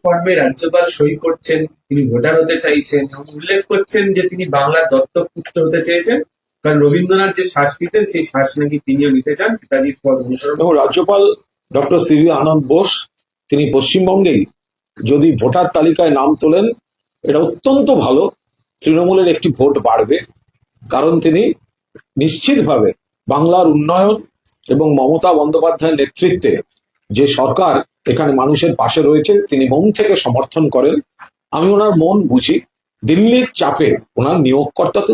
ফর্মে রাজ্যপাল সই করছেন, তিনি ভোটার হতে চাইছেন এবং উল্লেখ করছেন যে তিনি বাংলার দত্তক পুত্র হতে চেয়েছেন, কারণ রবীন্দ্রনাথ যে শ্বাস নিতেন সেই শ্বাস নাকি তিনিও নিতে চান পিতাজির পদ অনুসরণ। এবং রাজ্যপাল ডক্টর সিভি আনন্দ বোস তিনি পশ্চিমবঙ্গেই যদি ভোটার তালিকায় নাম তোলেন, এটা অত্যন্ত ভালো। তৃণমূলের একটি ভোট বাড়বে, কারণ তিনি নিশ্চিতভাবে বাংলার উন্নয়ন এবং মমতা বন্দ্যোপাধ্যায়ের নেতৃত্বে যে সরকার এখানে মানুষের পাশে রয়েছে তিনি মন থেকে সমর্থন করেন। আমি ওনার মন বুঝি। দিল্লির চাপে, ওনার নিয়োগকর্তা তো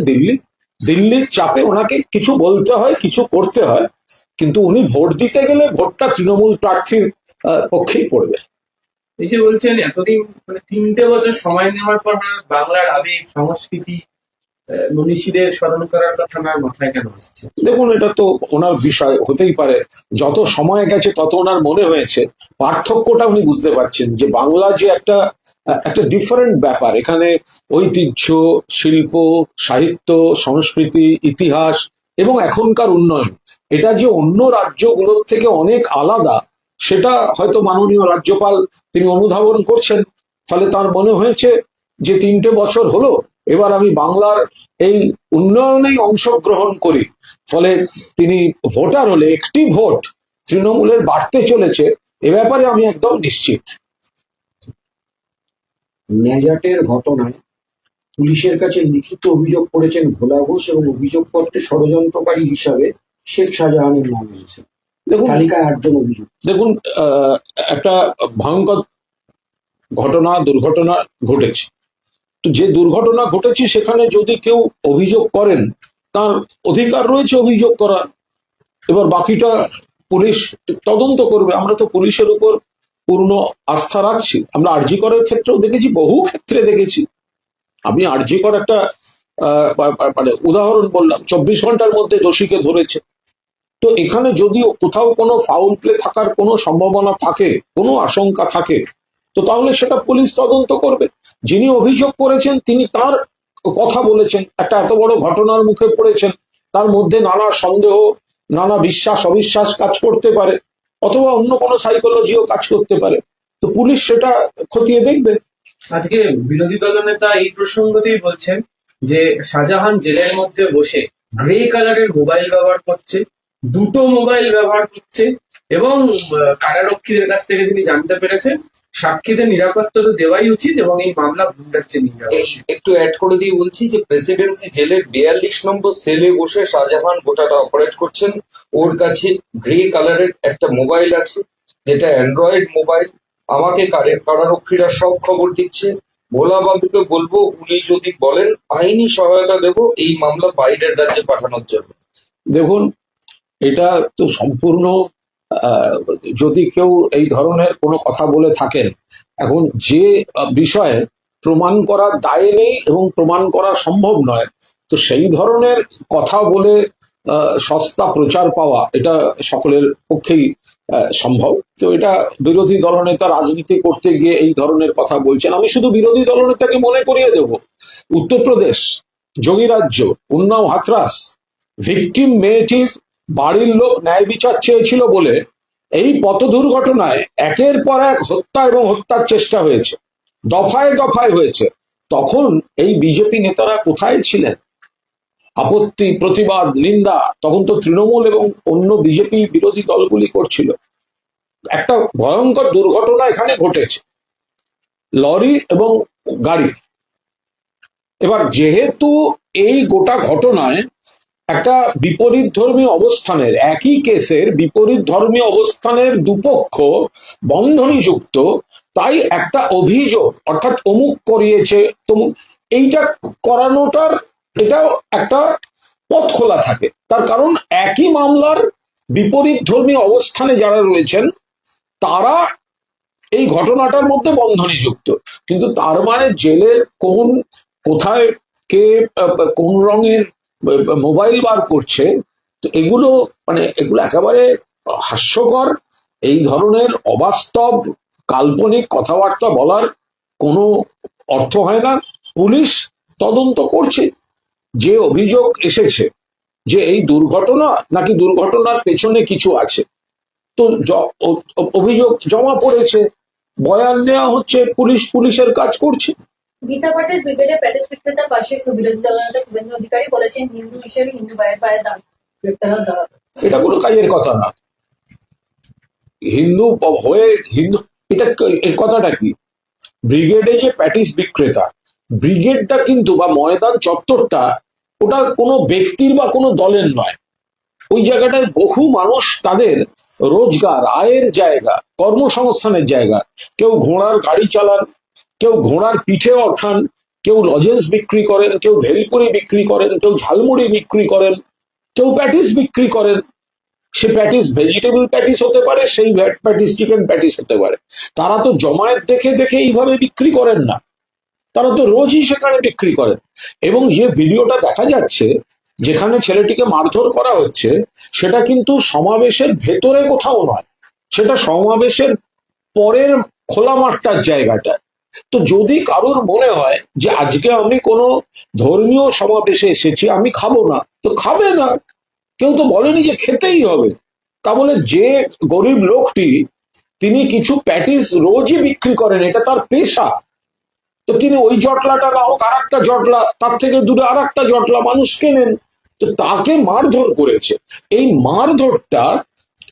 দিল্লির চাপে ওনাকে কিছু বলতে হয়, কিছু করতে হয়, কিন্তু উনি ভোট দিতে গেলে ভোটটা তৃণমূল প্রার্থীর পক্ষেই পড়বে। এই যে বলছেন এতদিন মানে 3টে বছর সময় নেওয়ার পর বাংলার আবেগ সংস্কৃতি মনীষীদের স্মরণ করার কথা না মাথায় কেন আসছে? দেখুন, এটা তো ওনার বিষয়, হতেই পারে। যত সময় গেছে তত ওনার মনে হয়েছে পার্থক্যটা উনি বুঝতে পারছেন যে বাংলা যে একটা একটা ডিফারেন্ট ব্যাপার। এখানে ঐতিহ্য, শিল্প, সাহিত্য, সংস্কৃতি, ইতিহাস এবং এখনকার উন্নয়ন, এটা যে অন্য রাজ্যগুলোর থেকে অনেক আলাদা, সেটা হয়তো মাননীয় রাজ্যপাল তিনি অনুধাবন করছেন। ফলে তার মনে হয়েছে যে 3টে বছর হলো, এবার আমি বাংলার এই উন্নয়নেই অংশগ্রহণ করি। ফলে তিনি ভোটার হলে একটি ভোট তৃণমূলের বাড়তে চলেছে, এ ব্যাপারে আমি একদম নিশ্চিত। ন্যাজাটের ঘটনায় পুলিশের কাছে লিখিত অভিযোগ করেছেন ভোলা ঘোষ এবং অভিযোগপত্রে ষড়যন্ত্রকারী হিসাবে শেখ শাহজাহানের নাম রয়েছে। দেখুন, তালিকায় 8 জন অভিযুক্ত। দেখুন, একটা ভয়ঙ্কর দুর্ঘটনা ঘটেছে। তো যে দুর্ঘটনা ঘটেছে সেখানে যদি কেউ অভিযোগ করেন, তার অধিকার রয়েছে অভিযোগ করার। এবার বাকিটা পুলিশ তদন্ত করবে। আমরা তো পুলিশের উপর পূর্ণ আস্থা রাখছি। আমরা আরজি করের ক্ষেত্রেও দেখেছি, বহু ক্ষেত্রে দেখেছি। আমি আরজি কর একটা মানে উদাহরণ বললাম, 24 ঘন্টার মধ্যে দোষীকে ধরেছে। তো এখানে যদি কোথাও কোনো ফাউল প্লে থাকার কোনো সম্ভাবনা থাকে, কোনো আশঙ্কা থাকে, তো তাহলে সেটা পুলিশ তদন্ত করবে। যিনি অভিযোগ করেছেন তিনি তার কথা বলেছেন, একটা এত বড় ঘটনার মুখে পড়েছেন, তার মধ্যে নানা সন্দেহ, নানা বিশ্বাস অবিশ্বাস কাজ করতে পারে, অথবা অন্য কোনো সাইকোলজিও কাজ করতে পারে। তো পুলিশ সেটা খতিয়ে দেখবে। আজকে বিরোধী দলনেতা এই প্রসঙ্গতেই বলছেন যে শাহজাহান জেলের মধ্যে বসে গ্রে কালারের মোবাইল ব্যবহার করছে, 2টো মোবাইল ব্যবহার করছে, এবং কারারক্ষীদের কাছ থেকে তিনি জানতে পেরেছেন সাক্ষীদের নিরাপত্তা তো দেওয়াই উচিত এবং এই মামলা ভুন্ডার চেয়ে নিয়ে যাওয়া উচিত। একটু অ্যাড করে দিয়ে বলছি যে প্রেসিডেন্সি জেলের 42 নম্বর সেলে বসে শাহজাহান গোটাটা অপারেট করছেন। ওর কাছে গ্রে কালারের একটা মোবাইল আছে, যেটা অ্যান্ড্রয়েড মোবাইল। আমাকে কারারক্ষীরা সব খবর দিচ্ছে। ভোলা বাবুকে বলবো, উনি যদি বলেন আইনি সহায়তা দেব এই মামলা বাইরের রাজ্যে পাঠানোর জন্য। দেখুন, এটা তো সম্পূর্ণ যদি কেউ এই ধরনের কোনো কথা বলে থাকেন, এখন যে বিষয়ে প্রমাণ করার দায় নেই এবং প্রমাণ করা সম্ভব নয়, তো সেই ধরনের কথা বলে সস্তা প্রচার পাওয়া এটা সকলের পক্ষেই সম্ভব। তো এটা বিরোধী দলনেতা রাজনীতি করতে গিয়ে এই ধরনের কথা বলছেন। আমি শুধু বিরোধী দলনেতাকে মনে করিয়ে দেব, উত্তরপ্রদেশ যোগীরাজ্য, উন্নাও হাথরাস, ভিকটিম মেয়েটির বাড়ির লোক ন্যায় বিচার চেয়েছিল বলে এই পথ দুর্ঘটনায় একের পর এক হত্যা এবং হত্যার চেষ্টা হয়েছে, দফায় দফায় হয়েছে। তখন এই বিজেপি নেতারা কোথায় ছিলেন? আপত্তি, প্রতিবাদ, নিন্দা তখন তো তৃণমূল এবং অন্য বিজেপি বিরোধী দলগুলি করছিল। একটা ভয়ঙ্কর দুর্ঘটনা এখানে ঘটেছে, লরি এবং গাড়ি। এবার যেহেতু এই গোটা ঘটনায় একটা বিপরীত ধর্মী অবস্থানের, একই কেসের বিপরীত ধর্মী অবস্থানের দুপক্ষ বন্ধনীযুক্ত, তাই একটা অভিযোগ, অর্থাৎ অমুক করিয়েছে তমুক, এইটা করানোটার এটাও একটা পথ খোলা থাকে। তার কারণ একই মামলার বিপরীত ধর্মী অবস্থানে যারা রয়েছেন তারা এই ঘটনাটার মধ্যে বন্ধনীযুক্ত। কিন্তু তার মানে জেলের কোথায় কে কোন রঙের মোবাইল বার করছে, তো এগুলো একেবারে হাস্যকর। এই ধরনের অবাস্তব কাল্পনিক কথাবার্তা বলার কোনো অর্থ হয় না। পুলিশ তদন্ত করছে। যে অভিযোগ এসেছে যে এই দুর্ঘটনা নাকি দুর্ঘটনার পেছনে কিছু আছে, তো অভিযোগ জমা পড়েছে, বয়ান নেওয়া হচ্ছে, পুলিশ পুলিশের কাজ করছে। গীতা পাটের ব্রিগেডে প্যাটিস বিক্রেতার পাশে বিরোধী দলনেতা শুভেন্দু অধিকারী বলেছেন, হিন্দু হিসেবে হিন্দু ভাইয়ের পায়ে গ্রেপ্তার দাঁড়াবে। এটা কোনো কাজের কথা না। হিন্দু হয়ে হিন্দু, এটা এর কথাটা কি? ব্রিগেডে যে প্যাটিস বিক্রেতা, ব্রিগেডটা কিন্তু বা ময়দান চত্বরটা ওটা কোনো ব্যক্তির বা কোনো দলের নয়। ওই জায়গাটায় বহু মানুষ তাদের রোজগার, আয়ের জায়গা, কর্মসংস্থানের জায়গা। কেউ ঘোড়ার গাড়ি চালান, কেউ ঘোড়ার পিঠে ওঠান, কেউ লজেন্স বিক্রি করেন, কেউ ভেলপুরি বিক্রি করেন, কেউ ঝালমুড়ি বিক্রি করেন, কেউ প্যাটিস বিক্রি করেন। সে প্যাটিস ভেজিটেবল প্যাটিস হতে পারে, সেই প্যাটিস চিকেন প্যাটিস হতে পারে। তারা তো জমায়েত দেখে দেখে এইভাবে বিক্রি করেন না, তারা তো রোজই সেখানে বিক্রি করেন। এবং যে ভিডিওটা দেখা যাচ্ছে যেখানে ছেলেটিকে মারধর করা হচ্ছে, সেটা কিন্তু সমাবেশের ভেতরে কোথাও নয়, সেটা সমাবেশের পরের খোলা মাঠটার জায়গাটা। তো যদি কারোর মনে হয় যে আজকে আমি কোনো ধর্মীয় সমাবেশে এসেছি, আমি খাবো না, তো খাবে না। কেউ তো বলেনি যে খেতেই হবে। তা বলে যে গরিব লোকটি, তিনি কিছু প্যাটিস রোজই বিক্রি করেন, এটা তার পেশা, তো তিনি ওই জটলাটা না হোক আর একটা জটলা, তার থেকে দূরে আর একটা জটলা মানুষ কেনেন, তো তাকে মারধর করেছে। এই মারধরটা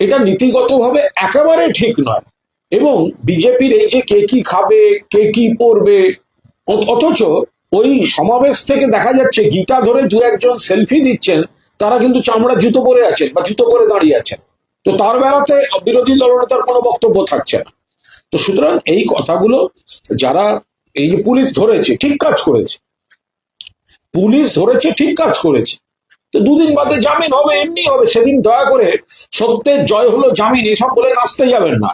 এটা নীতিগতভাবে একেবারে ঠিক নয়। এবং বিজেপির এই যে কে কি খাবে, কে কি পরবে, অথচ ওই সমাবেশ থেকে দেখা যাচ্ছে গীতা ধরে দু একজন সেলফি দিচ্ছেন, তারা কিন্তু চামড়া জুতো পরে আছেন বা জুতো পরে দাঁড়িয়ে আছেন। তো তার বেলাতে বিরোধী দলনেতার কোনো বক্তব্য থাকছে না। তো সুতরাং এই কথাগুলো, যারা এই যে পুলিশ ধরেছে ঠিক কাজ করেছে, পুলিশ ধরেছে ঠিক কাজ করেছে, তো দুদিন বাদে জামিন হবে, এমনি হবে। সেদিন দয়া করে সত্যের জয় হলো জামিন এসব বলে নাচতে যাবেন না।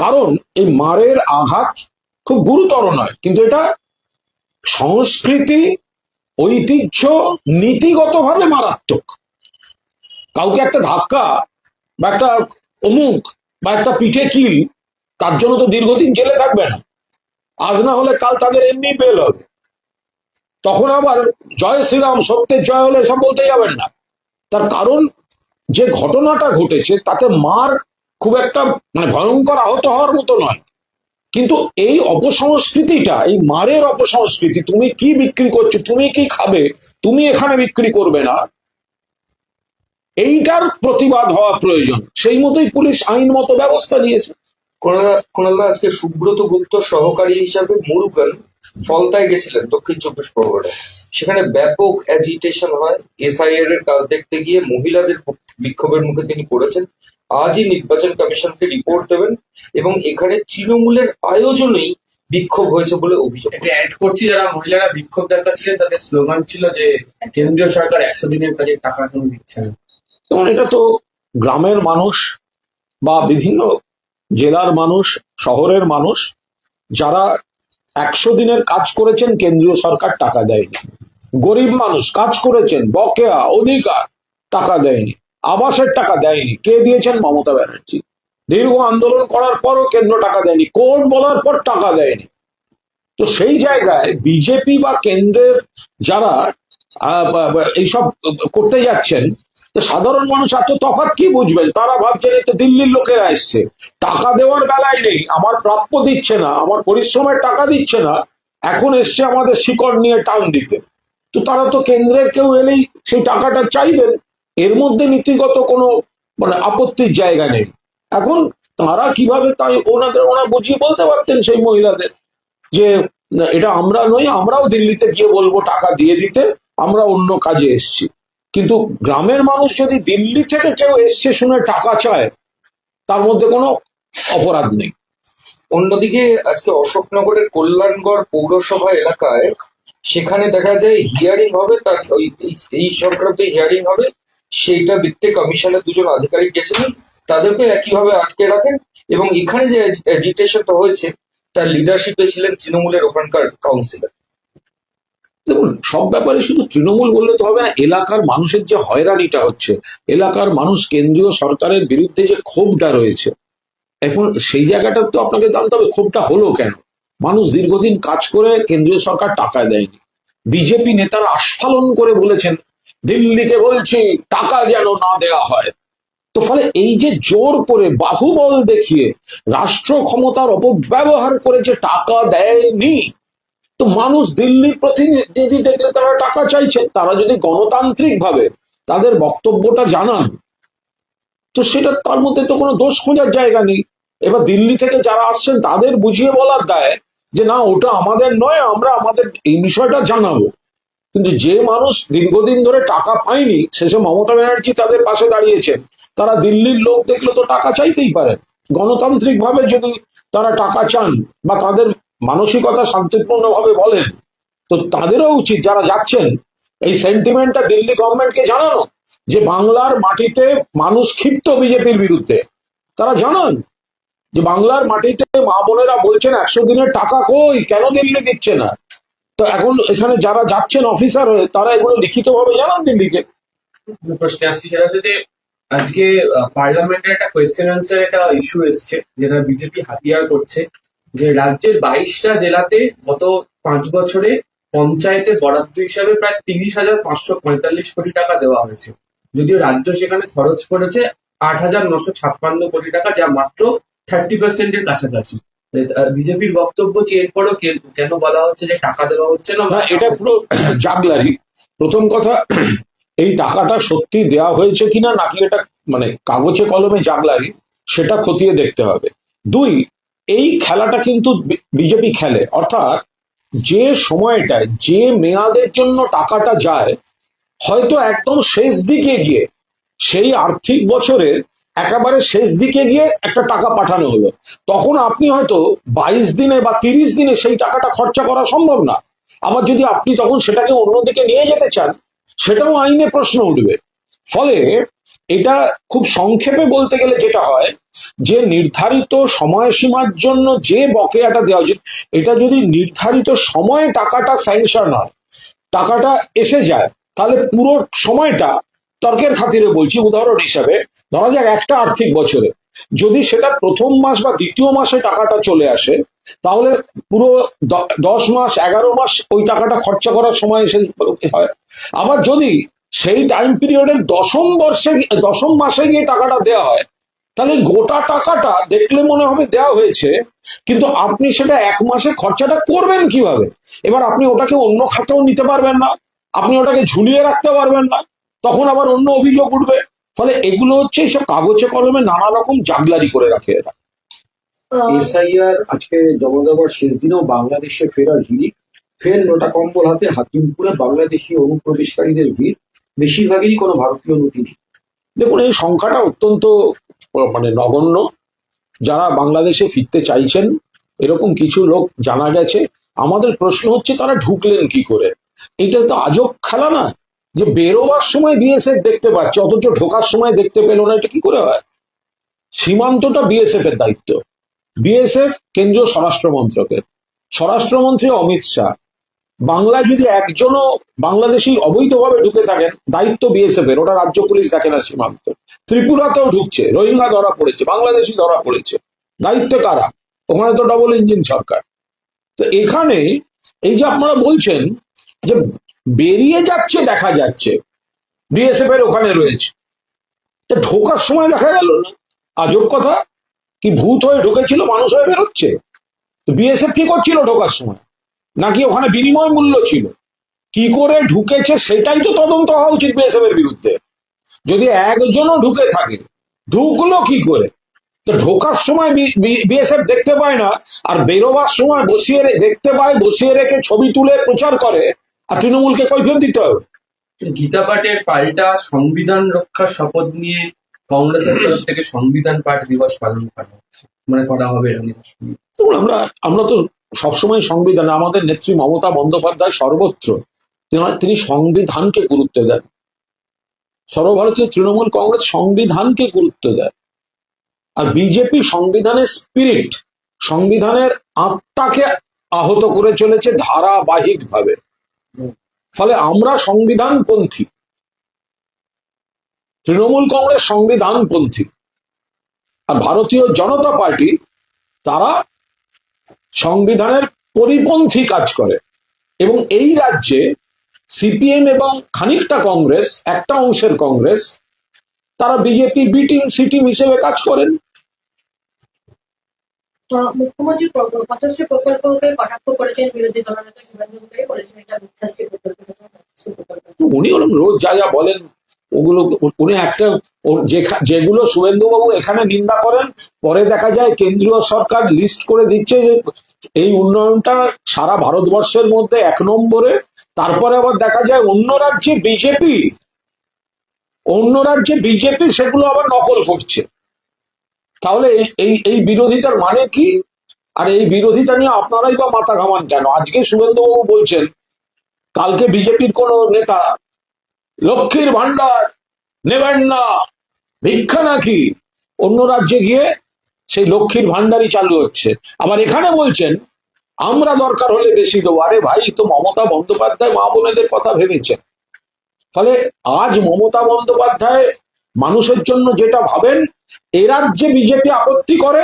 কারণ এই মারের আঘাত খুব গুরুতর নয়, কিন্তু এটা সংস্কৃতি, ঐতিহ্য, নীতিগতভাবে মারাত্মক। কাউকে একটা ধাক্কা বা একটা অমুক বা একটা পিঠে কিল, তার জন্য তো দীর্ঘদিন জেলে থাকবে না। আজ না হলে কাল তাদের এমনি বেল হবে, তখন আবার জয় শ্রীরাম, সত্যের জয় হলে এসব বলতে যাবেন না। তার কারণ যে ঘটনাটা ঘটেছে তাতে মার খুব একটা ভয়ঙ্কর আহত হওয়ার মতো নয়, কিন্তু এই অপসংস্কৃতিটা, এই মারের অপসংস্কৃতি, তুমি কি বিক্রি করছো, তুমি কি খাবে, তুমি এখানে বিক্রি করবে না, এইটার প্রতিবাদ হওয়া প্রয়োজন। সেই মতোই পুলিশ আইন মতো ব্যবস্থা নিয়েছে। কোনালদা, আজকে সুব্রত গুপ্ত সহকারী হিসাবে মুরুগান ফলতায় গেছিলেন দক্ষিণ 24 পরগনায়। সেখানে ব্যাপক অ্যাজিটেশন হয়। এসআইআর এর কাজ দেখতে গিয়ে মহিলাদের বিক্ষোভের মুখে তিনি পড়েছেন। আজই নির্বাচন কমিশনকে রিপোর্ট দেবেন এবং এখানে তৃণমূলের আয়োজনেই বিক্ষোভ হয়েছে বলে অভিযোগ। এটা অ্যাড করছি, যারা মহিলারা বিক্ষোভ দেখাচ্ছিলেন তাদের স্লোগান ছিল যে কেন্দ্রীয় সরকার 100 দিনের কাজের টাকা এখনো দিচ্ছে না। যেমন এটা তো গ্রামের মানুষ বা বিভিন্ন জেলার মানুষ, শহরের মানুষ, যারা 100 দিনের কাজ করেছেন, কেন্দ্রীয় সরকার টাকা দেয়নি। গরিব মানুষ কাজ করেছেন, বকেয়া, অধিকার, টাকা দেয়নি। আবাসের টাকা দেয়নি, কে দিয়েছেন? মমতা ব্যানার্জি। দীর্ঘ আন্দোলন করার পরও কেন্দ্র টাকা দেয়নি, কোর্ট বলার পর টাকা দেয়নি। তো সেই জায়গায় বিজেপি বা কেন্দ্রের যারা এইসব করতে যাচ্ছেন, তো সাধারণ মানুষ এত তফাৎ কি বুঝবেন? তারা ভাবছেন এই তো দিল্লির লোকেরা এসছে, টাকা দেওয়ার বেলায় নেই, আমার প্রাপ্য দিচ্ছে না, আমার পরিশ্রমের টাকা দিচ্ছে না, এখন এসছে আমাদের শিকড় নিয়ে টান দিতে। তো তারা তো কেন্দ্রের কেউ এলেই সেই টাকাটা চাইবেন, এর মধ্যে নীতিগত কোনো আপত্তির জায়গা নেই। এখন তারা কিভাবে, তাই ওনারা বুঝিয়ে বলতে পারতেন সেই মহিলাদের যে এটা আমরা নই, আমরাও দিল্লিতে গিয়ে বলবো টাকা দিয়ে দিতে, আমরা অন্য কাজে এসছি। কিন্তু গ্রামের মানুষ যদি দিল্লি থেকে কেউ এসছে শুনে টাকা চায়, তার মধ্যে কোনো অপরাধ নেই। অন্যদিকে আজকে অশোকনগরের কল্যাণগড় পৌরসভা এলাকায় সেখানে দেখা যায় হিয়ারিং হবে, তার এই সংক্রান্ত হিয়ারিং হবে, সেইটা দেখতে কমিশনের দুজন আধিকারিক গেছিলেন, তাদেরকে একইভাবে আটকে রাখেন। এবং এখানে যে এজিটেশনটা হয়েছে তার লিডারশিপে ছিলেন তৃণমূলের ওখানকার কাউন্সিলর। দেখুন, সব ব্যাপারে শুধু তৃণমূল বললে তো হবে না। এলাকার মানুষের যে হয়রানিটা হচ্ছে, এলাকার মানুষ কেন্দ্রীয় সরকারের বিরুদ্ধে যে ক্ষোভটা রয়েছে, এখন সেই জায়গাটা তো আপনাকে জানতে হবে ক্ষোভটা হলো কেন। মানুষ দীর্ঘদিন কাজ করে কেন্দ্রীয় সরকার টাকা দেয়নি। বিজেপি নেতারা আস্ফালন করে বলেছেন দিল্লিকে বলছি টাকা যেন না দেওয়া হয়। তো ফলে এই যে জোর করে বাহুবল দেখিয়ে রাষ্ট্র ক্ষমতার অপব্যবহার করে যে টাকা দেয়নি, তো মানুষ দিল্লির প্রতিনিধি দেখলে তারা টাকা চাইছে, তারা যদি গণতান্ত্রিক ভাবে তাদের বক্তব্যটা জানান তো সেটা তার মধ্যে তো কোনো দোষ খোঁজার জায়গা নেই। এবার দিল্লি থেকে যারা আসছেন তাদের বুঝিয়ে বলার দায় যে না ওটা আমাদের নয়, আমরা আমাদের এই বিষয়টা জানাবো। কিন্তু যে মানুষ দীর্ঘদিন ধরে টাকা পায়নি, শেষে মমতা ব্যানার্জি তাদের পাশে দাঁড়িয়েছেন, তারা দিল্লির লোক দেখলে তো টাকা চাইতেই পারেন। গণতান্ত্রিক ভাবে যদি তারা টাকা চান বা তাদের মানসিকতা শান্তিপূর্ণভাবে বলেন, তো তাদেরও উচিত যারা যাচ্ছেন এই সেন্টিমেন্টটা দিল্লি গভর্নমেন্টকে জানানো যে বাংলার মাটিতে মানুষ ক্ষিপ্ত বিজেপির বিরুদ্ধে। তারা জানান যে বাংলার মাটিতে মা বোনেরা বলছেন 100 দিনের টাকা কই, কেন দিল্লি দিচ্ছে না। তো এখন এখানে যারা যাচ্ছেন অফিসার হয়ে তারা এগুলো লিখিতভাবে জানান দিল্লিকে। প্রশ্নে আসছি, সেটা হচ্ছে যে আজকে পার্লামেন্টের একটা কোয়েশ্চেন আনসার একটা ইস্যু এসছে যেটা বিজেপি হাতিয়ার করছে, যে রাজ্যের 22টা জেলাতে গত 5 বছরে পঞ্চায়েতে বরাদ্দ হিসাবে প্রায় 30,545 কোটি টাকা দেওয়া হয়েছে, যদিও রাজ্য সেখানে খরচ করেছে 8,956 কোটি টাকা, যা মাত্র 30% কাছাকাছি। বিজেপির বক্তব্য যে এরপরও কেন বলা হচ্ছে যে টাকা দেওয়া হচ্ছে না? না, এটা পুরো জাগলারি। প্রথম কথা, এই টাকাটা সত্যি দেওয়া হয়েছে কিনা নাকি এটা মানে কাগজে কলমে জাগলারি, সেটা খতিয়ে দেখতে হবে। 2, এই খেলাটা কিন্তু বিজেপি খেলে, অর্থাৎ যে সময়টায় যে মেয়াদের জন্য টাকাটা যায়, হয়তো একদম শেষ দিকে গিয়ে সেই আর্থিক বছরের একেবারে শেষ দিকে গিয়ে একটা টাকা পাঠানো হলো, তখন আপনি হয়তো 22 দিনে বা 30 দিনে সেই টাকাটা খরচা করা সম্ভব না। আবার যদি আপনি তখন সেটাকে অন্যদিকে নিয়ে যেতে চান, সেটাও আইনে প্রশ্ন উঠবে। ফলে এটা খুব সংক্ষেপে বলতে গেলে যেটা হয় যে নির্ধারিত সময়সীমার জন্য যে বকেয়াটা দেওয়া উচিত, এটা যদি নির্ধারিত সময়ে টাকাটা স্যাংশন হয়, টাকাটা এসে যায়, তাহলে পুরো সময়টা, তর্কের খাতিরে বলছি উদাহরণ হিসাবে, ধরা যাক একটা আর্থিক বছরে যদি সেটা প্রথম মাস বা দ্বিতীয় মাসে টাকাটা চলে আসে, তাহলে পুরো 10 মাস 11 মাস ওই টাকাটা খরচা করার সময় এসে হয়। আবার যদি সেই টাইম পিরিয়ডের দশম মাসে গিয়ে টাকাটা দেওয়া হয়, তাহলে গোটা টাকাটা দেখলে মনে হবে দেওয়া হয়েছে, কিন্তু আপনি সেটা 1 মাসে খরচাটা করবেন কিভাবে? এবার আপনি ওটাকে অন্য খাতেও নিতে পারবেন না, আপনি ওটাকে ঝুলিয়ে রাখতে পারবেন না, তখন আবার অন্য অভিযোগ উঠবে। ফলে এগুলো হচ্ছে এইসব কাগজে কলমে নানা রকম জাগলারি করে রাখে এরা। এসআইআর আজকে জমা দেওয়ার শেষ দিনেও বাংলাদেশে ফেরার হিড়িক, ফের নোটা কম্বল হাতে হাকিমপুরে বাংলাদেশি অনুপ্রবেশকারীদের ভিড়, বেশিরভাগেরই কোনো ভারতীয় নথি নেই। দেখুন, এই সংখ্যাটা অত্যন্ত মানে নগণ্য। যারা বাংলাদেশে ফিরতে চাইছেন এরকম কিছু লোক জানা গেছে। আমাদের প্রশ্ন হচ্ছে তারা ঢুকলেন কি করে? এটা তো আজব খেলা না যে বেরোবার সময় বিএসএফ দেখতে পাচ্ছে অথচ ঢোকার সময় দেখতে পেল না, এটা কি করে হয়? সীমান্তটা বিএসএফ এর দায়িত্ব। বিএসএফ কেন্দ্রীয় স্বরাষ্ট্র মন্ত্রকের, স্বরাষ্ট্রমন্ত্রী অমিত শাহ। বাংলায় যদি একজনও বাংলাদেশি অবৈধভাবে ঢুকে থাকেন, দায়িত্ব বিএসএফ এর, ওটা রাজ্য পুলিশ দেখে না সীমান্ত। ত্রিপুরাতেও ঢুকছে, রোহিঙ্গা ধরা পড়েছে, বাংলাদেশি ধরা পড়েছে, দায়িত্ব কারা? ওখানে তো ডবল ইঞ্জিন সরকার। তো এখানে এই যে আপনারা বলছেন যে বেরিয়ে যাচ্ছে, দেখা যাচ্ছে বিএসএফ এর ওখানে রয়েছে, ঢোকার সময় দেখা গেল না। আজব কথা, কি ভূত হয়ে ঢুকেছিল মানুষ হয়ে বেরোচ্ছে? তো বিএসএফ কি করছিল ঢোকার সময়? নাকি ওখানে বিনিময় মূল্য ছিল? কি করে ঢুকেছে সেটাই তো তদন্ত হওয়া উচিত বিএসএফ এর বিরুদ্ধে। যদি একজনও ঢুকে থাকে, ঢুকলো কি করে? তো ঢোকার সময় বিএসএফ দেখতে পায় না, আর বেরোবার সময় দেখতে পায়, বসিয়ে রেখে ছবি তুলে প্রচার করে, আর তৃণমূলকে কৈফিয়ত দিতে হবে। গীতা পাঠের পাল্টা সংবিধান রক্ষার শপথ নিয়ে কংগ্রেসের তরফ থেকে সংবিধান পাঠ দিবস পালন করা হচ্ছে, মানে করা হবে এরকম দিবস। তো আমরা তো সবসময় সংবিধান, আমাদের নেত্রী মমতা বন্দ্যোপাধ্যায় সর্বত্র তিনি সংবিধানকে গুরুত্ব দেন। সর্বভারতীয় তৃণমূল কংগ্রেস সংবিধানকে গুরুত্ব দেয়, আর বিজেপি সংবিধানের স্পিরিট, সংবিধানের আত্মাকে আহত করে চলেছে ধারাবাহিকভাবে। ফলে আমরা সংবিধানপন্থী, তৃণমূল কংগ্রেস সংবিধানপন্থী, আর ভারতীয় জনতা পার্টি তারা সংবিধানের পরিপন্থী কাজ করে। এবং এই রাজ্যে সিপিএম এবং খানিকটা কংগ্রেস, একটা অংশের কংগ্রেস, তারা BJP B team C team হিসেবে কাজ করেন। মুখ্যমন্ত্রী পথশ্রী প্রকল্পকে কটাক্ষ করেছেন বিরোধী দলনেতা শুভেন্দু অধিকারী, বলেছেন এটা মিথ্যাশ্রী প্রকল্প। উনি ওরকম রোজ যা যা বলেন ওগুলো উনি একটা যেগুলো শুভেন্দুবাবু এখানে নিন্দা করেন, পরে দেখা যায় কেন্দ্রীয় সরকার লিস্ট করে দিচ্ছে যে এই উন্নয়নটা সারা ভারতবর্ষের মধ্যে 1 নম্বরে। তারপরে আবার দেখা যায় অন্য রাজ্যে বিজেপি সেগুলো আবার নকল করছে। তাহলে এই বিরোধিতার মানে কি? আর এই বিরোধিতা নিয়ে আপনারাই বা মাথা ঘামান কেন? আজকে শুভেন্দুবাবু বলছেন, কালকে বিজেপির কোন নেতা লক্ষ্মীর ভান্ডার নেবেন না, ভিক্ষা নাকি, অন্য রাজ্যে গিয়ে সেই লক্ষ্মীর ভান্ডারই চালু হচ্ছে। আবার এখানে বলছেন আমরা দরকার হলে বেশি দেবো। আরে ভাই, তো মমতা বন্দ্যোপাধ্যায় মা বোনেদের কথা ভেবেছেন। ফলে আজ মমতা বন্দ্যোপাধ্যায় মানুষের জন্য যেটা ভাবেন, এ রাজ্যে বিজেপি আপত্তি করে,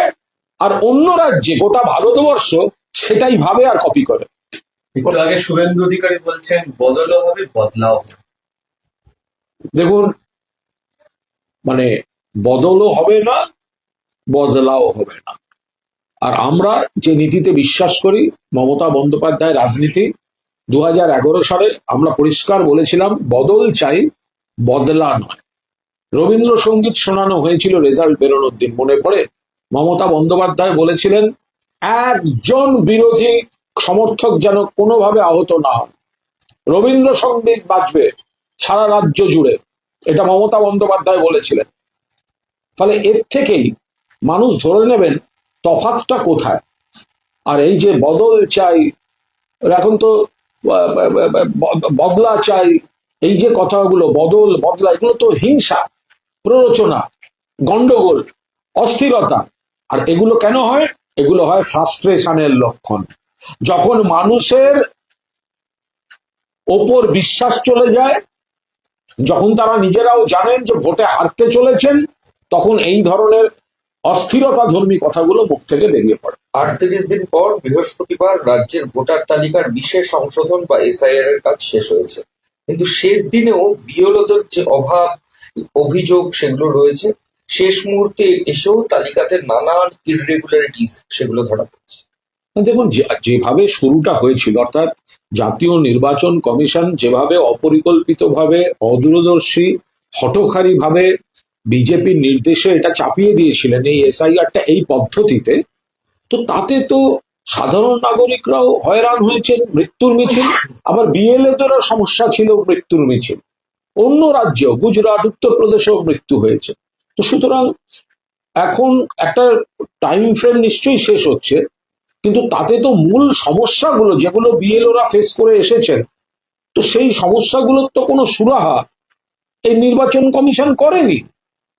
আর অন্য রাজ্যে গোটা ভারতবর্ষ সেটাই ভাবে আর কপি করে। একটু আগে শুভেন্দু অধিকারী বলছেন বদলও হবে বদলাও হবে। দেখুন, মানে বদলও হবে না, বদলাও হবে না। আর আমরা যে নীতিতে বিশ্বাস করি, মমতা বন্দ্যোপাধ্যায় রাজনীতি, 2011 সালে আমরা পরিষ্কার বলেছিলাম বদল চাই, বদলা নয়। রবীন্দ্রসঙ্গীত শোনানো হয়েছিল রেজাল্ট বেরোনোর দিন, মনে পড়ে? মমতা বন্দ্যোপাধ্যায় বলেছিলেন একজন বিরোধী সমর্থক যেন কোনোভাবে আহত না হন, রবীন্দ্রসঙ্গীত বাজবে সারা রাজ্য জুড়ে, এটা মমতা বন্দ্যোপাধ্যায় বলেছিলেন। ফলে এর থেকেই মানুষ ধরে নেবেন তফাৎটা কোথায়। আর এই যে বদল চাই, এখন তো বদলা চাই, এই যে কথাগুলো বদল বদলা, এগুলো তো হিংসা, প্ররোচনা, গন্ডগোল, অস্থিরতা। আর এগুলো কেন হয়? এগুলো হয় ফ্রাস্ট্রেশনের লক্ষণ। যখন মানুষের ওপর বিশ্বাস চলে যায়, যখন তারা নিজেরাও জানেন যে ভোটে হারতে চলেছেন, তখন এই ধরনের অস্থিরতা ধর্মী কথাগুলো মুখ থেকে বেরিয়ে পড়ে। 38 দিন পর বৃহস্পতিবার রাজ্যের ভোটার তালিকার বিশেষ সংশোধন বা এসআইআর এর কাজ শেষ হয়েছে, কিন্তু শেষ দিনেও বিএলওদের যে অভাব অভিযোগ সেগুলো রয়েছে। শেষ মুহূর্তে এসেও তালিকাতে নানান ইররেগুলারিটিস সেগুলো ধরা পড়ছে। দেখুন, যেভাবে শুরুটা হয়েছিল, অর্থাৎ জাতীয় নির্বাচন কমিশন যেভাবে অপরিকল্পিতভাবে, অদূরদর্শী, হঠকারী ভাবে বিজেপির নির্দেশে এটা চাপিয়ে দিয়েছিলেন এই এসআইআরটা এই পদ্ধতিতে, তো তাতে তো সাধারণ নাগরিকরাও হয়রান হয়েছেন, মৃত্যুর মিছিল। আবার বিএলওদেরও সমস্যা ছিল, মৃত্যুর মিছিল। অন্য রাজ্য, গুজরাট, উত্তরপ্রদেশেও মৃত্যু হয়েছে। তো সুতরাং এখন একটা টাইম ফ্রেম নিশ্চয়ই শেষ হচ্ছে, কিন্তু তাতে তো মূল সমস্যাগুলো যেগুলো বিএলওরা ফেস করে এসেছেন, তো সেই সমস্যাগুলোর তো কোনো সুরাহা এই নির্বাচন কমিশন করেনি।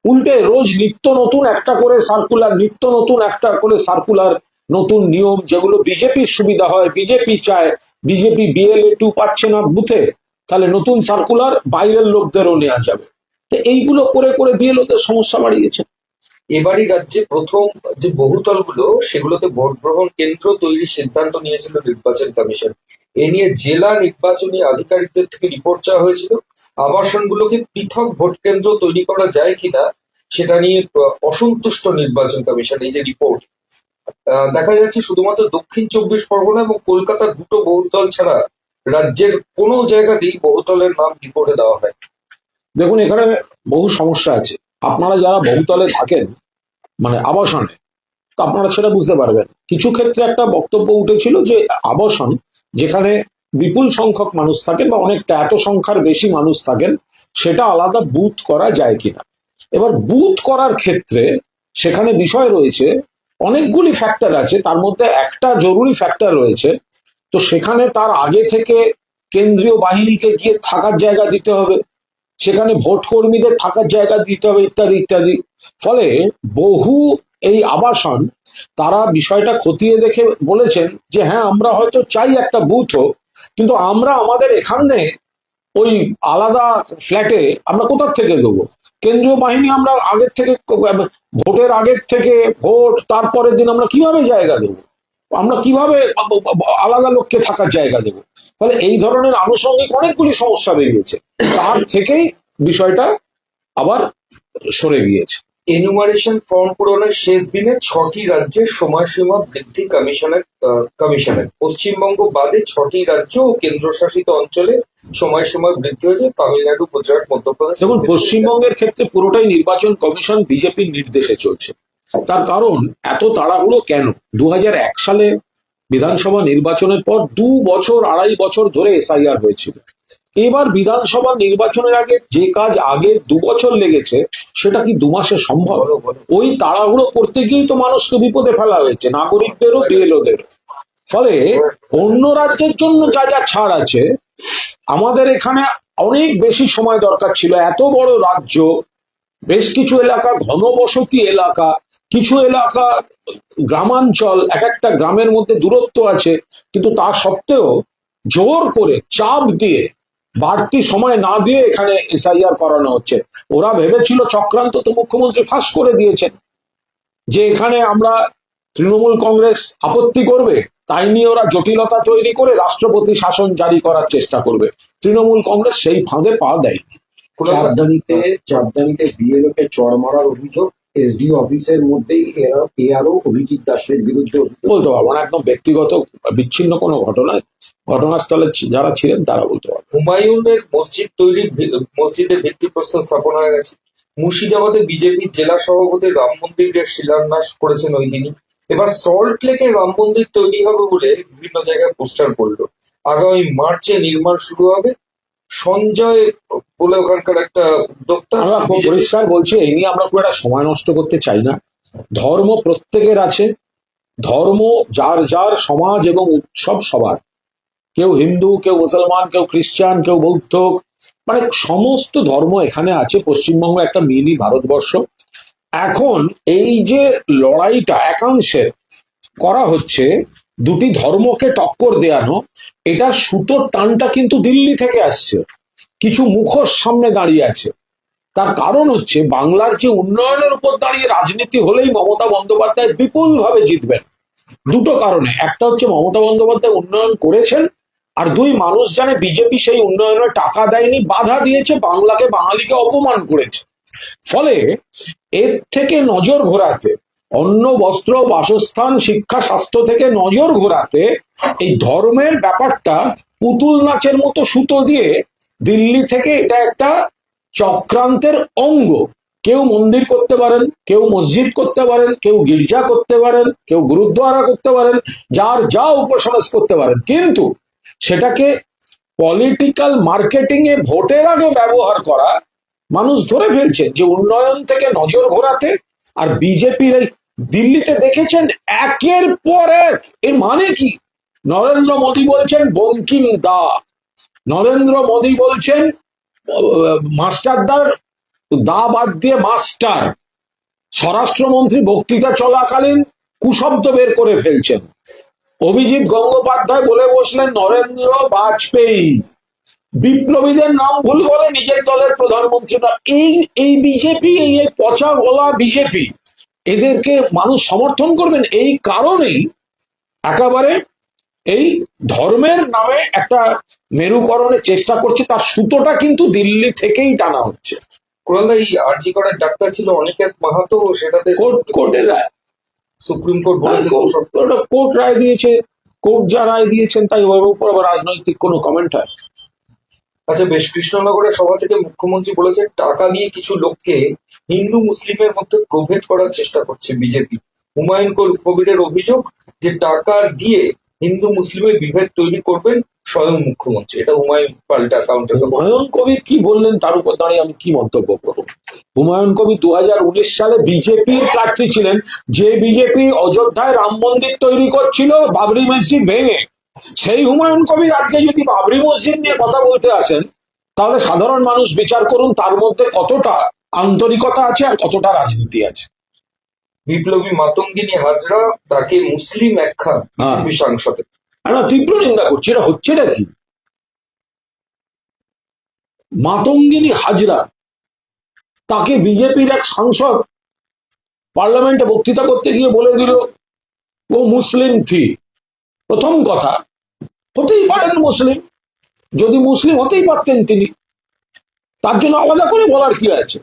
উল্টে রোজ নিত্য নতুন একটা করে সার্কুলার, নতুন নিয়ম, যেগুলো বিজেপির সুবিধা হয়, বিজেপি চায়, বিজেপি বিএলএ 2 পাচ্ছে না বুথে, তাহলে নতুন সার্কুলার বাইরের লোকদেরও নেওয়া যাবে। তো এইগুলো করে করে বিএলওদের সমস্যা বাড়িয়েছে। এবারই রাজ্যে প্রথম যে বহুতলগুলো সেগুলোতে ভোট গ্রহণ কেন্দ্র তৈরির সিদ্ধান্ত নিয়েছিল নির্বাচন কমিশন। এ নিয়ে জেলা নির্বাচনী আধিকারিকদের থেকে রিপোর্ট চাওয়া হয়েছিল। আবাসনগুলোকে পৃথক ভোট কেন্দ্র তৈরি করা যায় কিনা সেটা নিয়ে অসন্তুষ্ট নির্বাচন কমিশন। এই যে রিপোর্ট দেখা যাচ্ছে শুধুমাত্র দক্ষিণ 24 পরগনা এবং কলকাতার 2টো বহুতল ছাড়া রাজ্যের কোনো জায়গাতেই বহুতলের নাম রিপোর্টে দেওয়া হয়। দেখুন, এখানে বহু সমস্যা আছে। আপনারা যারা বহুতলে থাকেন, মানে আবাসনে, তো আপনারা সেটা বুঝতে পারবেন। কিছু ক্ষেত্রে একটা বক্তব্য উঠেছিল যে আবাসন যেখানে বিপুল সংখ্যক মানুষ থাকেন বা অনেকটা এত সংখ্যার বেশি মানুষ থাকেন, সেটা আলাদা বুথ করা যায় কিনা। এবার বুথ করার ক্ষেত্রে সেখানে বিষয় রয়েছে, অনেকগুলি ফ্যাক্টর আছে, তার মধ্যে একটা জরুরি ফ্যাক্টর রয়েছে। তো সেখানে তার আগে থেকে কেন্দ্রীয় বাহিনীকে গিয়ে থাকার জায়গা দিতে হবে, সেখানে ভোট কর্মীদের থাকার জায়গা দিতে হবে, ইত্যাদি ইত্যাদি। ফলে বহু এই আবাসন তারা বিষয়টা খতিয়ে দেখে বলেছেন যে হ্যাঁ, আমরা হয়তো চাই একটা বুথ হোক, কিন্তু আমরা আমাদের এখানে ওই আলাদা ফ্ল্যাটে আমরা কোথার থেকে দেবো? কেন্দ্রীয় বাহিনী আমরা আগের থেকে, ভোটের আগের থেকে ভোট তারপরের দিন আমরা কিভাবে জায়গা দেবো? আমরা কিভাবে আলাদা লোককে থাকার জায়গা দেবো? ফলে এই ধরনের আনুষঙ্গিক অনেকগুলি সমস্যা বেরিয়েছে। তার থেকেই বিষয়টা আবার সরে গিয়েছে। এনুমারেশন ফর্ম পূরণের শেষ দিনে 6টি রাজ্যের সময়সীমা বৃদ্ধি কমিশনের পশ্চিমবঙ্গ বাদে 6টি রাজ্য ও কেন্দ্রশাসিত অঞ্চলে সময়সীমা বৃদ্ধি হয়েছে, তামিলনাড়ু, গুজরাট, মধ্যপ্রদেশ। যেমন পশ্চিমবঙ্গের ক্ষেত্রে পুরোটাই নির্বাচন কমিশন বিজেপির নির্দেশে চলছে। তার কারণ এত তাড়াহুড়ো কেন? 2001 সালে বিধানসভা নির্বাচনের পর 2 বছর 2.5 বছর ধরে এসআইআর হয়েছিল। এবার বিধানসভা নির্বাচনের আগে যে কাজ আগে 2 বছর লেগেছে সেটা কি 2 মাসে সম্ভব? ওই তাড়াহুড়ো করতে গিয়েই তো মানুষকে বিপদে ফেলা হয়েছে, নাগরিকদেরও বিএলওদের। ফলে অন্য রাজ্যের জন্য যা যা ছাড় আছে, আমাদের এখানে অনেক বেশি সময় দরকার ছিল। এত বড় রাজ্য, বেশ কিছু এলাকা ঘনবসতি এলাকা, কিছু এলাকা গ্রামাঞ্চল, এক একটা গ্রামের মধ্যে দূরত্ব আছে, কিন্তু তা সত্ত্বেও জোর করে চাপ দিয়ে বাড়তি সময় না দিয়ে এখানে এসআইআর করানো হচ্ছে। ওরা ভেবেছিল চক্রান্ত, তো মুখ্যমন্ত্রী ফাঁস করে দিয়েছেন যে এখানে আমরা তৃণমূল কংগ্রেস আপত্তি করবে, তাই নিয়ে ওরা জটিলতা তৈরি করে রাষ্ট্রপতি শাসন জারি করার চেষ্টা করবে। তৃণমূল কংগ্রেস সেই ফাঁদে পা দেয়নি। চাপদানিতে বিএলও কে চড় মারার অভিযোগ, এসডি অফিসের মধ্যেই এআরও অভিজিৎ দাসের বিরুদ্ধে বলতে পারবো না, একদম ব্যক্তিগত বিচ্ছিন্ন কোনো ঘটনাস্থলে যারা ছিলেন তারা বলতে পারবে। হুমায়ুনের মসজিদের ভিত্তিপ্রস্তর স্থাপন হয়ে গেছে। মুর্শিদাবাদে বিজেপির জেলা সভাপতি রাম মন্দিরের শিলান্যাস করেছেন ওই দিনই। এবার সল্ট লেকে রাম মন্দির তৈরি হবে বলে বিভিন্ন জায়গায় পোস্টার পড়লো। আগামী মার্চে নির্মাণ শুরু হবে। সঞ্জয় বলে ওখানকার একটা উদ্যোক্তা, আমরা খুব পরিষ্কার বলছি, এই নিয়ে আমরা খুব একটা সময় নষ্ট করতে চাই না। ধর্ম প্রত্যেকের আছে, ধর্ম যার যার সমাজ এবং উৎসব সবার। কেউ হিন্দু, কেউ মুসলমান, কেউ খ্রিস্টান, কেউ বৌদ্ধ, মানে সমস্ত ধর্ম এখানে আছে। পশ্চিমবঙ্গ একটা মিনি ভারতবর্ষ। এখন এই যে লড়াইটা একাংশের করা হচ্ছে, দুটি ধর্মকে টক্কর দেয়ানো, এটা সুতোর টানটা কিন্তু দিল্লি থেকে আসছে। কিছু মুখোশ সামনে দাঁড়িয়ে আছে। তার কারণ হচ্ছে বাংলার যে উন্নয়নের উপর দাঁড়িয়ে রাজনীতি হলেই মমতা বন্দ্যোপাধ্যায় বিপুলভাবে জিতবেন। দুটো কারণে, একটা হচ্ছে মমতা বন্দ্যোপাধ্যায় উন্নয়ন করেছেন, আর 2 মানুষ জানে বিজেপি সেই উন্নয়নে টাকা দেয়নি, বাধা দিয়েছে, বাংলাকে বাঙালিকে অপমান করেছে। ফলে এর থেকে নজর ঘোরাতে, অন্ন, বস্ত্র, বাসস্থান, শিক্ষা, স্বাস্থ্য থেকে নজর ঘোরাতে এই ধর্মের ব্যাপারটা পুতুল নাচের মতো সুতো দিয়ে দিল্লি থেকে এটা একটা চক্রান্তের অঙ্গ। কেউ মন্দির করতে পারেন, কেউ মসজিদ করতে পারেন, কেউ গির্জা করতে পারেন, কেউ গুরুদ্বারা করতে পারেন, যার যা উপাসনা করতে পারেন, কিন্তু সেটাকে পলিটিক্যাল মার্কেটিং এ ভোটের আগে ব্যবহার করা মানুষ ধরে ফেলছে যে উন্নয়ন থেকে নজর ঘোরাতে। আর বিজেপির এই দিল্লিতে দেখেছেন একের পর এক, এর মানে কি? নরেন্দ্র মোদী বলছেন বঙ্কিম দা, নরেন্দ্র মোদী বলছেন মাস্টারদার দা বাদ দিয়ে মাস্টার। স্বরাষ্ট্রমন্ত্রী বক্তৃতা চলাকালীন কুশব্দ বের করে ফেলছেন। অভিজিৎ গঙ্গোপাধ্যায় বলে বসলেন নরেন্দ্র বাজপেয়ী। বিপ্লবীদের নাম ভুল বলে নিজের দলের প্রধানমন্ত্রী। এই বিজেপি, এই পচা গলা বিজেপি, এদেরকে মানুষ সমর্থন করবেন। এই কারণেই একেবারে এই ধর্মের নামে একটা মেরুকরণের চেষ্টা করছে, তার সুতোটা কিন্তু দিল্লি থেকেই টানা হচ্ছে। কোরালদা, এই আরজি করার ডাক্তার ছিল অনিকেত মাহাতো, সেটাতে কোর্টের রায়, সুপ্রিম কোর্ট বলেছে কোর্ট রায় দিয়েছে। কোর্ট যা রায় দিয়েছেন তাই ওর উপর আবার রাজনৈতিক কোনো কমেন্ট হয়? আচ্ছা, বেশ, কৃষ্ণনগরের সভা থেকে মুখ্যমন্ত্রী বলেছেন টাকা নিয়ে কিছু লোককে হিন্দু মুসলিমের মধ্যে প্রভেদ করার চেষ্টা করছে বিজেপি। হুমায়ুন কবিরের অভিযোগ যে টাকা দিয়ে হিন্দু মুসলিমের বিভেদ তৈরি করবেন স্বয়ং মুখ্যমন্ত্রী। এটা হুমায়ুন পাল্টা কাউন্টার। হুমায়ুন কবির কি বললেন তার উপর দাঁড়িয়ে আমি কি মন্তব্য করব? হুমায়ুন কবির 2019 সালে বিজেপির প্রার্থী ছিলেন, যে বিজেপি অযোধ্যায় রাম মন্দির তৈরি করছিল বাবরি মসজিদ ভেঙে। সেই হুমায়ুন কবির আজকে যদি বাবরি মসজিদ নিয়ে কথা বলতে আসেন, তাহলে সাধারণ মানুষ বিচার করুন তার মধ্যে কতটা আন্তরিকতা আছে আর কতটা রাজনীতি আছে। বিপ্লবী মাতঙ্গিনী হাজরা তাকে মুসলিম একখা বিজেপি সাংসদে। আমরা তীব্র নিন্দা করছি। এটা হচ্ছে নাকি? মাতঙ্গিনী হাজরা তাকে বিজেপির এক সাংসদ পার্লামেন্টে বক্তৃতা করতে গিয়ে বলে দিল ও মুসলিম থি। প্রথম কথা, হতেই পারেন মুসলিম, যদি মুসলিম হতেই পারতেন তিনি, তার জন্য আলাদা করে বলার কি আছে?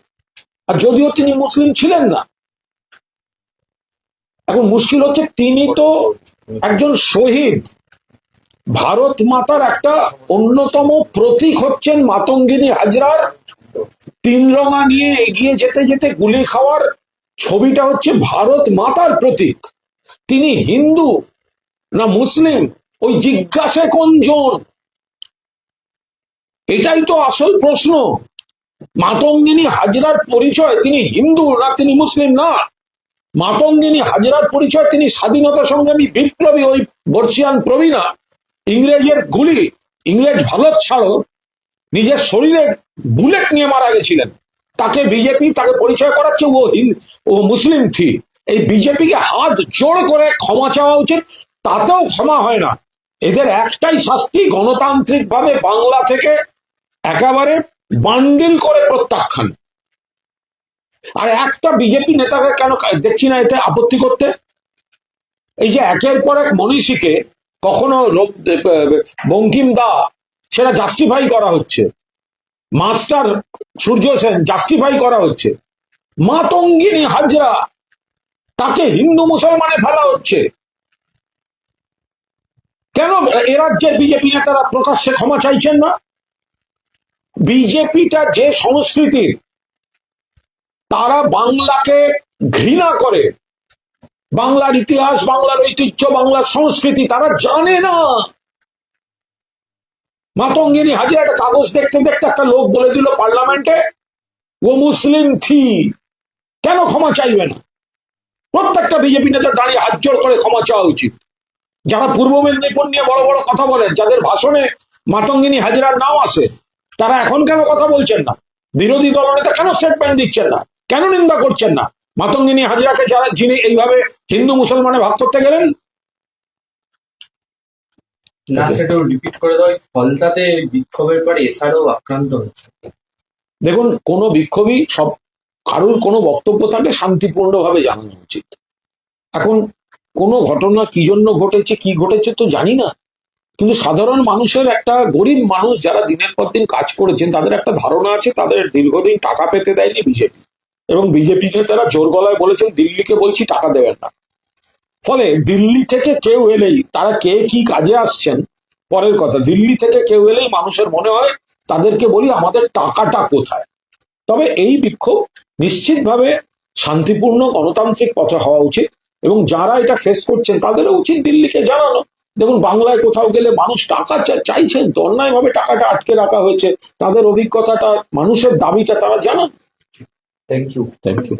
আর যদিও তিনি মুসলিম ছিলেন না। এখন মুশকিল হচ্ছে তিনি তো একজন শহীদ, ভারত মাতার একটা অন্যতম প্রতীক হচ্ছেন মাতঙ্গিনী হাজরার তিন রঙা নিয়ে এগিয়ে যেতে যেতে গুলি খাওয়ার ছবিটা হচ্ছে ভারত মাতার প্রতীক। তিনি হিন্দু না মুসলিম ওই জিজ্ঞাসে কোনজন, এটাই তো আসল প্রশ্ন। মাতঙ্গিনী হাজরার পরিচয় তিনি হিন্দু না তিনি মুসলিম না, মাতঙ্গিনী হাজরার পরিচয় তিনি স্বাধীনতা সংগ্রামী বিপ্লবী, ওই বর্ষিয়ান প্রবীণা ইংরেজের গুলি, ইংরেজ ভারত ছাড়ো নিজের শরীরে বুলেট নিয়ে মারা গেছিলেন, তাকে বিজেপি তাকে পরিচয় করাচ্ছে ও মুসলিম থি। এই বিজেপিকে হাত জোড় করে ক্ষমা চাওয়া উচিত, তাতেও ক্ষমা হয় না। এদের একটাই শাস্তি, গণতান্ত্রিক ভাবে বাংলা থেকে একেবারে বান্ডিল করে প্রত্যাখ্যান। আর একটা বিজেপি নেতাকে কেন দেখছি না এতে আপত্তি করতে? এই যে একের পর এক মনীষীকে কখনো বঙ্কিম দা সেটা জাস্টিফাই করা হচ্ছে, মাস্টার সূর্য সেন জাস্টিফাই করা হচ্ছে, মাতঙ্গিনী হাজরা তাকে হিন্দু মুসলমানে ফেলা হচ্ছে। কেন এ রাজ্যের বিজেপি নেতারা প্রকাশ্যে ক্ষমা চাইছেন না? বিজেপিটা যে সংস্কৃতির, তারা বাংলাকে ঘৃণা করে, বাংলার ইতিহাস, বাংলার ঐতিহ্য, বাংলার সংস্কৃতি তারা জানে না। মাতঙ্গিনী হাজরা একটা কাগজ দেখতে দেখতে একটা লোক বলে দিল পার্লামেন্টে ও মুসলিম থি, কেন ক্ষমা চাইবে না? প্রত্যেকটা বিজেপি নেতা দাঁড়িয়ে হাত জোড় করে ক্ষমা চাওয়া উচিত। যারা পূর্ব মেদিনীপুর নিয়ে বড় বড় কথা বলেন, যাদের ভাষণে মাতঙ্গিনী হাজরার নাম আসে, তারা এখন কেন কথা বলছেন না? বিরোধী দলনেতা কেন স্টেটমেন্ট দিচ্ছেন না? কেন নিন্দা করছেন না মাতঙ্গিনী হাজরাকে, যারা যিনি এইভাবে হিন্দু মুসলমানে ভাগ করতে গেলেন? লাস্ট একটু রিপিট করে দাও, ফলতাতে বিক্ষোভের পরে এসআরও আক্রান্ত হচ্ছে। দেখুন, কোনো বিক্ষোভী সব কারুর কোনো বক্তব্য থাকলে শান্তিপূর্ণভাবে জানানো উচিত। এখন কোনো ঘটনা কি জন্য ঘটেছে, কি ঘটেছে তো জানি না, কিন্তু সাধারণ মানুষের, একটা গরিব মানুষ যারা দিনের পর দিন কাজ করেছেন, তাদের একটা ধারণা আছে তাদের দীর্ঘদিন টাকা পেতে দেয়নি বিজেপি, এবং বিজেপি নেতারা জোর গলায় বলেছেন দিল্লিকে বলছি টাকা দেবেন না। ফলে দিল্লি থেকে কেউ এলেই, তারা কে কি কাজে আসছেন পরের কথা, দিল্লি থেকে কেউ এলেই মানুষের মনে হয় তাদেরকে বলি আমাদের টাকাটা কোথায়। তবে এই বিক্ষোভ নিশ্চিতভাবে শান্তিপূর্ণ গণতান্ত্রিক পথে হওয়া উচিত, এবং যারা এটা ফেস করছেন তাদেরও উচিত দিল্লিকে জানানো। দেখুন, বাংলায় কোথাও গেলে মানুষ টাকা চাইছেন তো, অন্যায়ভাবে টাকাটা আটকে রাখা হয়েছে, তাদের অভিজ্ঞতাটা, মানুষের দাবিটা তারা জানান। Thank you. Thank you.